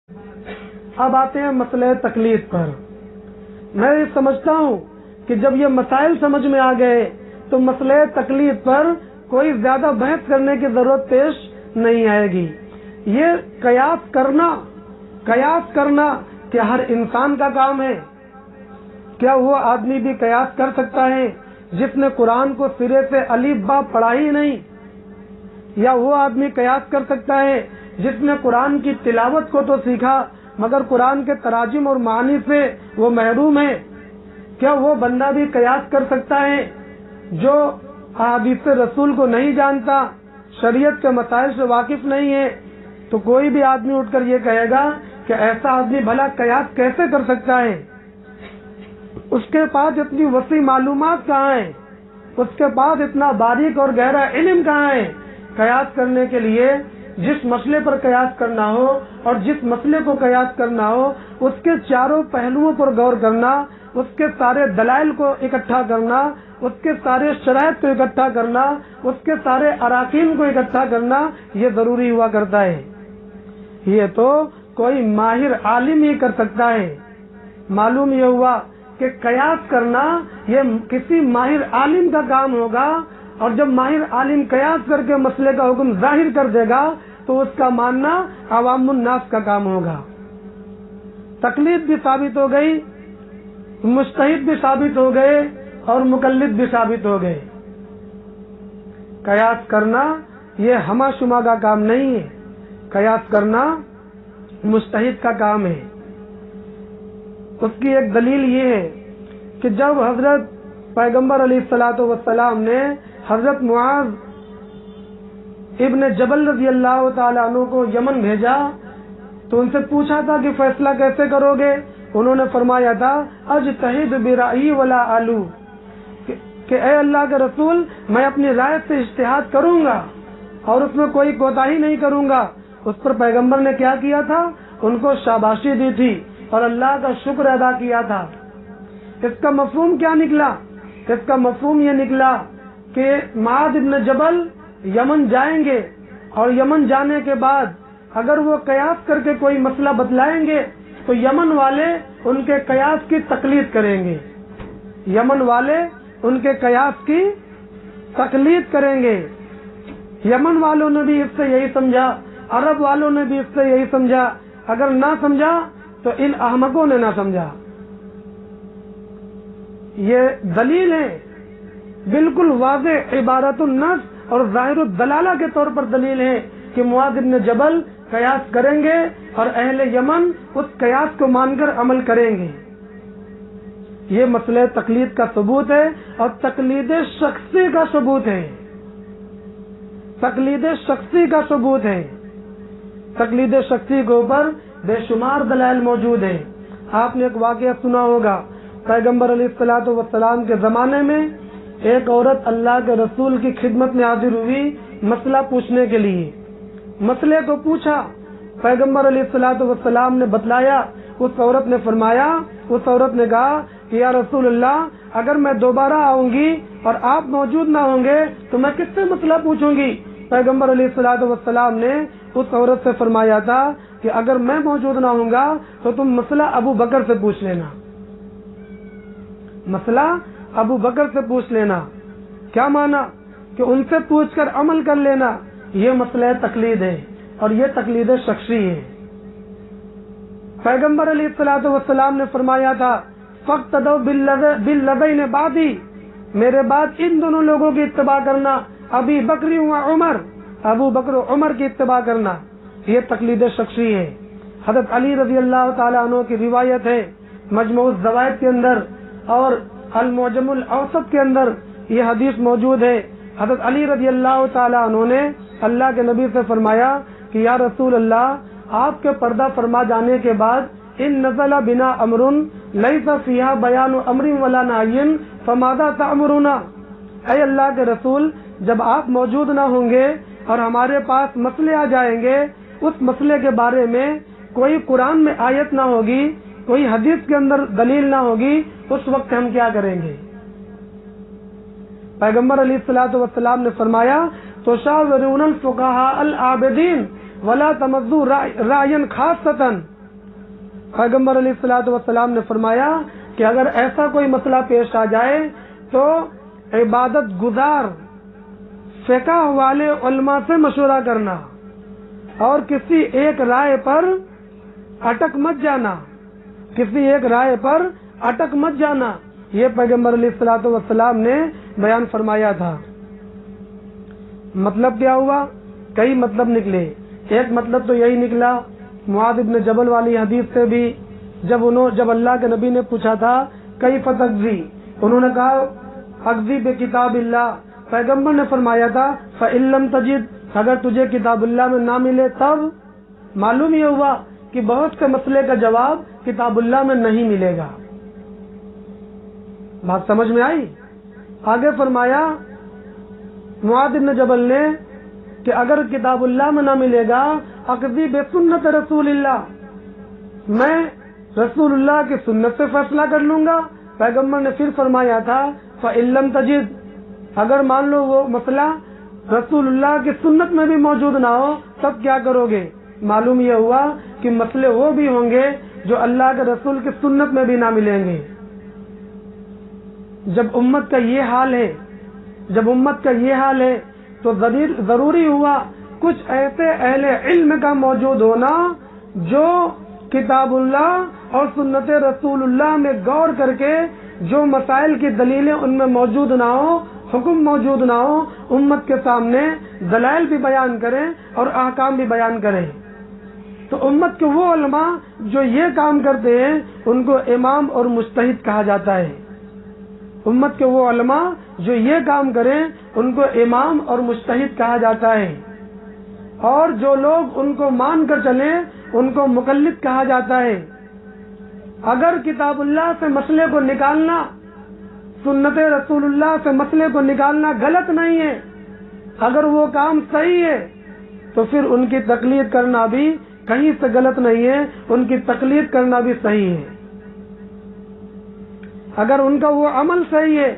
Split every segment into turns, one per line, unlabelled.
اب آتے ہیں مسئلہ تقلید پر۔ میں یہ سمجھتا ہوں کہ جب یہ مسائل سمجھ میں آ گئے تو مسئلہ تقلید پر کوئی زیادہ بحث کرنے کی ضرورت پیش نہیں آئے گی۔ یہ قیاس کرنا کیا ہر انسان کا کام ہے؟ کیا وہ آدمی بھی قیاس کر سکتا ہے جس نے قرآن کو سرے سے الف با پڑھا ہی نہیں؟ یا وہ آدمی قیاس کر سکتا ہے جس نے قرآن کی تلاوت کو تو سیکھا مگر قرآن کے تراجم اور معانی سے وہ محروم ہے؟ کیا وہ بندہ بھی قیاس کر سکتا ہے جو احادیث رسول کو نہیں جانتا، شریعت کے مسائل سے واقف نہیں ہے؟ تو کوئی بھی آدمی اٹھ کر یہ کہے گا کہ ایسا آدمی بھلا قیاس کیسے کر سکتا ہے؟ اس کے پاس اتنی وسیع معلومات کہاں ہیں؟ اس کے پاس اتنا باریک اور گہرا علم کہاں ہے؟ قیاس کرنے کے لیے جس مسئلے پر قیاس کرنا ہو اور جس مسئلے کو قیاس کرنا ہو اس کے چاروں پہلوؤں پر غور کرنا، اس کے سارے دلائل کو اکٹھا کرنا، اس کے سارے شرائط کو اکٹھا کرنا، اس کے سارے اراکین کو اکٹھا کرنا یہ ضروری ہوا کرتا ہے۔ یہ تو کوئی ماہر عالم ہی کر سکتا ہے۔ معلوم یہ ہوا کہ قیاس کرنا یہ کسی ماہر عالم کا کام ہوگا، اور جب ماہر عالم قیاس کر کے مسئلے کا حکم ظاہر کر دے گا تو اس کا ماننا عوام الناس کا کام ہوگا۔ تقلید بھی ثابت ہو گئی، مجتہد بھی ثابت ہو گئے اور مقلد بھی ثابت ہو گئے۔ قیاس کرنا یہ ہمہ شمہ کا کام نہیں ہے، قیاس کرنا مجتہد کا کام ہے۔ اس کی ایک دلیل یہ ہے کہ جب حضرت پیغمبر علیہ الصلوۃ والسلام نے حضرت معاذ ابن جبل رضی اللہ تعالیٰ عنہ کو یمن بھیجا تو ان سے پوچھا تھا کہ فیصلہ کیسے کرو گے؟ انہوں نے فرمایا تھا اجتہد برأیی ولا آلو، کہ اے اللہ کے رسول میں اپنی رائے سے اجتہاد کروں گا اور اس میں کوئی کوتاہی نہیں کروں گا۔ اس پر پیغمبر نے کیا کیا تھا؟ ان کو شاباشی دی تھی اور اللہ کا شکر ادا کیا تھا۔ اس کا مفہوم کیا نکلا؟ اس کا مفہوم یہ نکلا کہ معاذ ابن جبل یمن جائیں گے اور یمن جانے کے بعد اگر وہ قیاس کر کے کوئی مسئلہ بتلائیں گے تو یمن والے ان کے قیاس کی تقلید کریں گے، یمن والے ان کے قیاس کی تقلید کریں گے۔ یمن والوں نے بھی اس سے یہی سمجھا، عرب والوں نے بھی اس سے یہی سمجھا، اگر نہ سمجھا تو ان احمقوں نے نہ سمجھا۔ یہ دلیل ہے، بالکل واضح عبارت النص اور ظاہر الدلالہ کے طور پر دلیل ہے کہ معاذ بن جبل قیاس کریں گے اور اہل یمن اس قیاس کو مان کر عمل کریں گے۔ یہ مسئلہ تقلید کا ثبوت ہے اور تقلید شخصی کا ثبوت ہے، تقلید شخصی کا ثبوت ہے۔ تقلید شخصی کے اوپر بے شمار دلائل موجود ہیں۔ آپ نے ایک واقعہ سنا ہوگا، پیغمبر علیہ الصلوۃ والسلام کے زمانے میں ایک عورت اللہ کے رسول کی خدمت میں حاضر ہوئی مسئلہ پوچھنے کے لیے۔ مسئلے کو پوچھا، پیغمبر علیہ الصلوۃ والسلام نے بتلایا۔ اس عورت نے فرمایا، اس عورت نے کہا کہ یا رسول اللہ اگر میں دوبارہ آؤں گی اور آپ موجود نہ ہوں گے تو میں کس سے مسئلہ پوچھوں گی؟ پیغمبر علیہ الصلوۃ والسلام نے اس عورت سے فرمایا تھا کہ اگر میں موجود نہ ہوں گا تو تم مسئلہ ابو بکر سے پوچھ لینا، مسئلہ ابو بکر سے پوچھ لینا۔ کیا مانا؟ کہ ان سے پوچھ کر عمل کر لینا۔ یہ مسئلہ تقلید ہے اور یہ تقلید شخصی ہے۔ پیغمبر علیہ الصلوۃ والسلام نے فرمایا تھا فاقتدوا بالذین بعدی، میرے بعد ان دونوں لوگوں کی اتباع کرنا، ابی بکر و عمر، ابو بکر و عمر کی اتباع کرنا۔ یہ تقلید شخصی ہے۔ حضرت علی رضی اللہ تعالیٰ عنہ کی روایت ہے، مجموع الزوائد کے اندر اور المعجم الاوسط کے اندر یہ حدیث موجود ہے۔ حضرت علی رضی اللہ تعالیٰ عنہ نے اللہ کے نبی سے فرمایا کہ یا رسول اللہ آپ کے پردہ فرما جانے کے بعد ان نزل بنا امر لیس فیہا بیان امر ولا نہی فماذا تأمرنا، اے اللہ کے رسول جب آپ موجود نہ ہوں گے اور ہمارے پاس مسئلے آ جائیں گے، اس مسئلے کے بارے میں کوئی قرآن میں آیت نہ ہوگی، کوئی حدیث کے اندر دلیل نہ ہوگی، اس وقت ہم کیا کریں گے؟ پیغمبر علیہ الصلوۃ والسلام نے فرمایا تشاورون الفقهاء العابدین ولا تمضوا رأیا خاصۃ، پیغمبر علیہ الصلوۃ والسلام نے فرمایا کہ اگر ایسا کوئی مسئلہ پیش آ جائے تو عبادت گزار فقہ والے علماء سے مشورہ کرنا اور کسی ایک رائے پر اٹک مت جانا، کسی ایک رائے پر اٹک مت جانا، یہ پیغمبر علیہ الصلوۃ والسلام نے بیان فرمایا تھا۔ مطلب کیا ہوا؟ کئی مطلب نکلے۔ ایک مطلب تو یہی نکلا معاذ بن جبل والی حدیث سے بھی، جب اللہ کے نبی نے پوچھا تھا کیف تقضی، انہوں نے کہا اقضی بکتاب اللہ، پیغمبر نے فرمایا تھا فإن لم تجد، اگر تجھے کتاب اللہ میں نہ ملے تب۔ معلوم یہ ہوا کہ بہت سے مسئلے کا جواب کتاب اللہ میں نہیں ملے گا۔ بات سمجھ میں آئی؟ آگے فرمایا معاذ بن جبل نے کہ اگر کتاب اللہ میں نہ ملے گا اقضی بسنت رسول اللہ، میں رسول اللہ کی سنت سے فیصلہ کر لوں گا۔ پیغمبر نے پھر فرمایا تھا فإن لم تجد، اگر مان لو وہ مسئلہ رسول اللہ کی سنت میں بھی موجود نہ ہو تب کیا کرو گے؟ معلوم یہ ہوا کہ مسئلے وہ بھی ہوں گے جو اللہ کے رسول کی سنت میں بھی نہ ملیں گے۔ جب امت کا یہ حال ہے تو ضروری ہوا کچھ ایسے اہل علم کا موجود ہونا جو کتاب اللہ اور سنت رسول اللہ میں غور کر کے جو مسائل کی دلیلیں ان میں موجود نہ ہو، حکم موجود نہ ہو، امت کے سامنے دلائل بھی بیان کریں اور احکام بھی بیان کریں۔ تو امت کے وہ علماء جو یہ کام کرتے ہیں ان کو امام اور مجتہد کہا جاتا ہے۔ امت کے وہ علماء جو یہ کام کریں ان کو امام اور مجتہد کہا جاتا ہے، اور جو لوگ ان کو مان کر چلیں ان کو مقلد کہا جاتا ہے۔ اگر کتاب اللہ سے مسئلے کو نکالنا، سنت رسول اللہ سے مسئلے کو نکالنا غلط نہیں ہے، اگر وہ کام صحیح ہے تو پھر ان کی تقلید کرنا بھی کہیں سے غلط نہیں ہے، ان کی تقلید کرنا بھی صحیح ہے۔ اگر ان کا وہ عمل صحیح ہے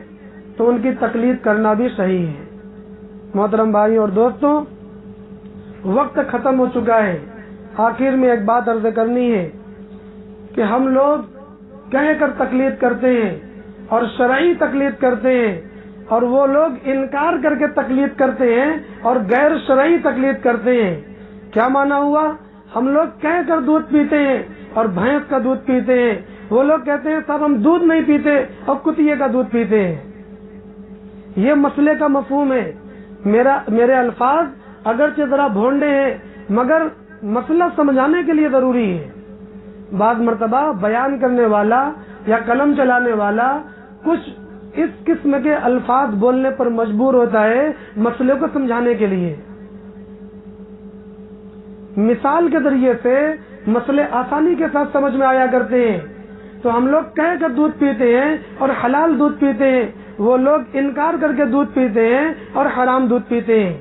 تو ان کی تقلید کرنا بھی صحیح ہے۔ محترم بھائی اور دوستوں، وقت ختم ہو چکا ہے۔ آخر میں ایک بات عرض کرنی ہے کہ ہم لوگ کہہ کر تقلید کرتے ہیں اور شرعی تقلید کرتے ہیں، اور وہ لوگ انکار کر کے تقلید کرتے ہیں اور غیر شرعی تقلید کرتے ہیں۔ کیا معنی ہوا؟ ہم لوگ کہہ کر دودھ پیتے ہیں اور بھینس کا دودھ پیتے ہیں، وہ لوگ کہتے ہیں صاحب ہم دودھ نہیں پیتے اور کتیے کا دودھ پیتے ہیں۔ یہ مسئلے کا مفہوم ہے۔ میرے الفاظ اگرچہ ذرا بھونڈے ہیں مگر مسئلہ سمجھانے کے لیے ضروری ہے۔ بعض مرتبہ بیان کرنے والا یا قلم چلانے والا کچھ اس قسم کے الفاظ بولنے پر مجبور ہوتا ہے مسئلے کو سمجھانے کے لیے۔ مثال کے ذریعے سے مسئلے آسانی کے ساتھ سمجھ میں آیا کرتے ہیں۔ تو ہم لوگ کہہ کر دودھ پیتے ہیں اور حلال دودھ پیتے ہیں، وہ لوگ انکار کر کے دودھ پیتے ہیں اور حرام دودھ پیتے ہیں۔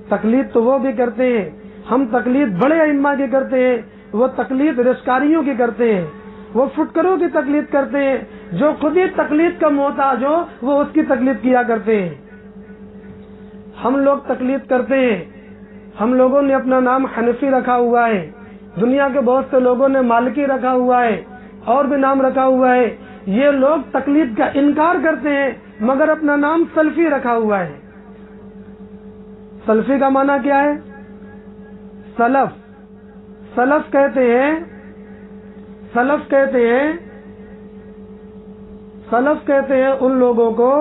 تقلید تو وہ بھی کرتے ہیں، ہم تقلید بڑے ائمہ کی کرتے ہیں، وہ تقلید رشکاریوں کی کرتے ہیں، وہ فٹکروں کی تقلید کرتے ہیں، جو خود ہی تقلید کا محتاج ہو وہ اس کی تقلید کیا کرتے ہیں۔ ہم لوگ تقلید کرتے ہیں، ہم لوگوں نے اپنا نام حنفی رکھا ہوا ہے، دنیا کے بہت سے لوگوں نے مالکی رکھا ہوا ہے، اور بھی نام رکھا ہوا ہے۔ یہ لوگ تقلید کا انکار کرتے ہیں مگر اپنا نام سلفی رکھا ہوا ہے۔ سلفی کا معنی کیا ہے؟ سلف کہتے ہیں ان لوگوں کو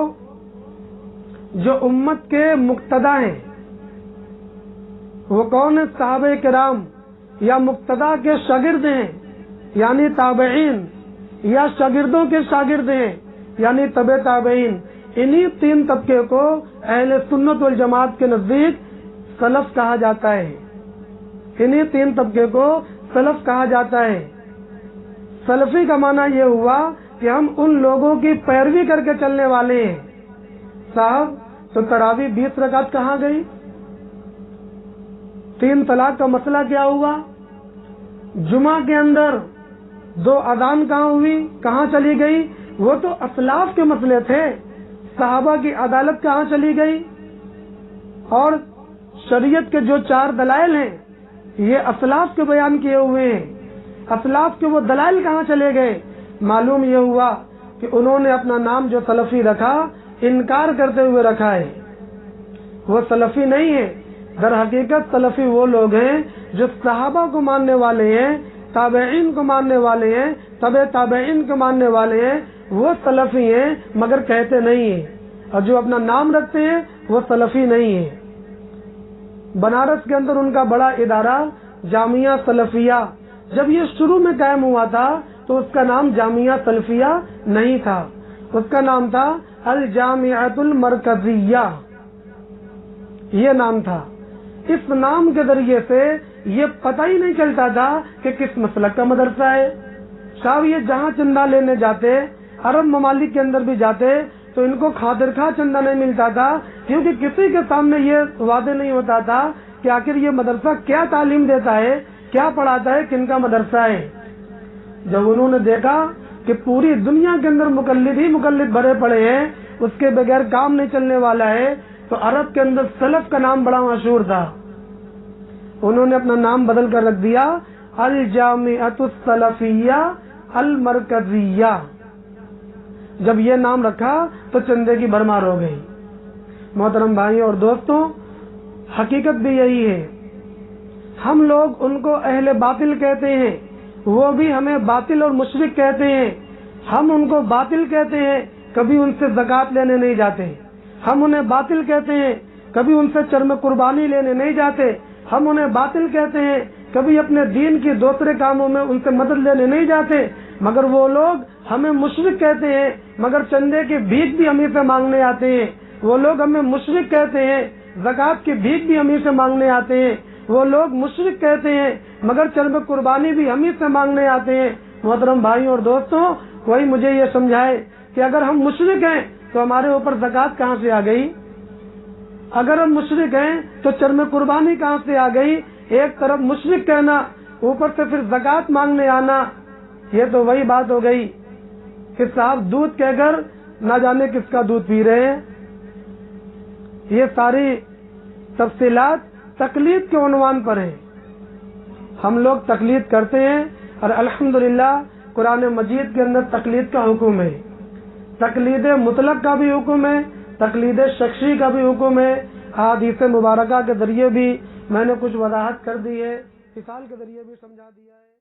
جو امت کے مقتدا ہیں۔ وہ کون ہیں؟ صحابہ کرام یا مقتدا کے شاگرد ہیں یعنی تابعین، یا شاگردوں کے شاگرد ہیں یعنی تبع تابعین۔ انہی تین طبقے کو اہل سنت والجماعت کے نزدیک سلف کہا جاتا ہے۔ انہی تین طبقے کو سلف کہا جاتا ہے۔ سلفی کا معنی یہ ہوا کہ ہم ان لوگوں کی پیروی کر کے چلنے والے ہیں۔ صاحب تو تراویح 20 رکعت کہاں گئی؟ 3 طلاق کا مسئلہ کیا ہوا؟ جمعہ کے اندر 2 اذان کہاں ہوئی؟ کہاں چلی گئی؟ وہ تو اسلاف کے مسئلے تھے۔ صحابہ کی عدالت کہاں چلی گئی؟ اور شریعت کے جو 4 دلائل ہیں یہ اسلاف کے بیان کیے ہوئے ہیں۔ اسلاف کے وہ دلائل کہاں چلے گئے؟ معلوم یہ ہوا کہ انہوں نے اپنا نام جو سلفی رکھا انکار کرتے ہوئے رکھا ہے، وہ سلفی نہیں ہے۔ در حقیقت سلفی وہ لوگ ہیں جو صحابہ کو ماننے والے ہیں، تابعین کو ماننے والے ہیں، تبع تابعین کو ماننے والے ہیں، وہ سلفی ہیں، مگر کہتے نہیں ہیں۔ اور جو اپنا نام رکھتے ہیں وہ سلفی نہیں ہیں۔ بنارس کے اندر ان کا بڑا ادارہ جامعہ سلفیہ، جب یہ شروع میں قائم ہوا تھا تو اس کا نام جامعہ سلفیہ نہیں تھا، اس کا نام تھا الجامعۃ المرکزیہ، یہ نام تھا۔ اس نام کے ذریعے سے یہ پتہ ہی نہیں چلتا تھا کہ کس مسلک کا مدرسہ ہے۔ صاحب یہ جہاں چندہ لینے جاتے، عرب ممالک کے اندر بھی جاتے، تو ان کو خاطر خواہ چندہ نہیں ملتا تھا، کیونکہ کسی کے سامنے یہ واضح نہیں ہوتا تھا کہ آخر یہ مدرسہ کیا تعلیم دیتا ہے، کیا پڑھاتا ہے، کن کا مدرسہ ہے۔ جب انہوں نے دیکھا کہ پوری دنیا کے اندر مقلد ہی مقلد بھرے پڑے ہیں، اس کے بغیر کام نہیں چلنے والا ہے، تو عرب کے اندر سلف کا نام بڑا مشہور تھا، انہوں نے اپنا نام بدل کر رکھ دیا الجامعۃ السلفیہ المرکزیہ۔ جب یہ نام رکھا تو چندے کی بھرمار ہو گئی۔ محترم بھائیوں اور دوستوں، حقیقت بھی یہی ہے، ہم لوگ ان کو اہل باطل کہتے ہیں، وہ بھی ہمیں باطل اور مشرک کہتے ہیں۔ ہم ان کو باطل کہتے ہیں، کبھی ان سے زکوٰۃ لینے نہیں جاتے۔ ہم انہیں باطل کہتے ہیں، کبھی ان سے چرم قربانی لینے نہیں جاتے۔ ہم انہیں باطل کہتے ہیں، کبھی اپنے دین کی دوسرے کاموں میں ان سے مدد لینے نہیں جاتے، مگر وہ لوگ ہمیں مشرک کہتے ہیں، مگر چندے کی بھیک بھی ہمیں سے مانگنے آتے ہیں۔ وہ لوگ ہمیں مشرک کہتے ہیں، زکوٰۃ کی بھیک بھی ہمیں سے مانگنے آتے ہیں۔ وہ لوگ مشرک کہتے ہیں، مگر چرم قربانی بھی ہمیں سے مانگنے آتے ہیں۔ محترم بھائیوں اور دوستوں، کوئی مجھے یہ سمجھائے کہ اگر ہم مشرک ہیں تو ہمارے اوپر زکوٰۃ کہاں سے آ گئی؟ اگر ہم مشرک ہیں تو چرم قربانی کہاں سے آ گئی؟ ایک طرف مشرک کہنا، اوپر سے پھر زکوٰۃ مانگنے آنا، یہ تو وہی بات ہو گئی کہ صاحب دودھ کہہ کر نہ جانے کس کا دودھ پی رہے ہیں۔ یہ ساری تفصیلات تقلید کے عنوان پر ہیں، ہم لوگ تقلید کرتے ہیں، اور الحمدللہ قرآن مجید کے اندر تقلید کا حکم ہے، تقلید مطلق کا بھی حکم ہے، تقلید شخصی کا بھی حکم ہے۔ احادیث مبارکہ کے ذریعے بھی میں نے کچھ وضاحت کر دی ہے، مثال کے ذریعے بھی سمجھا دیا ہے۔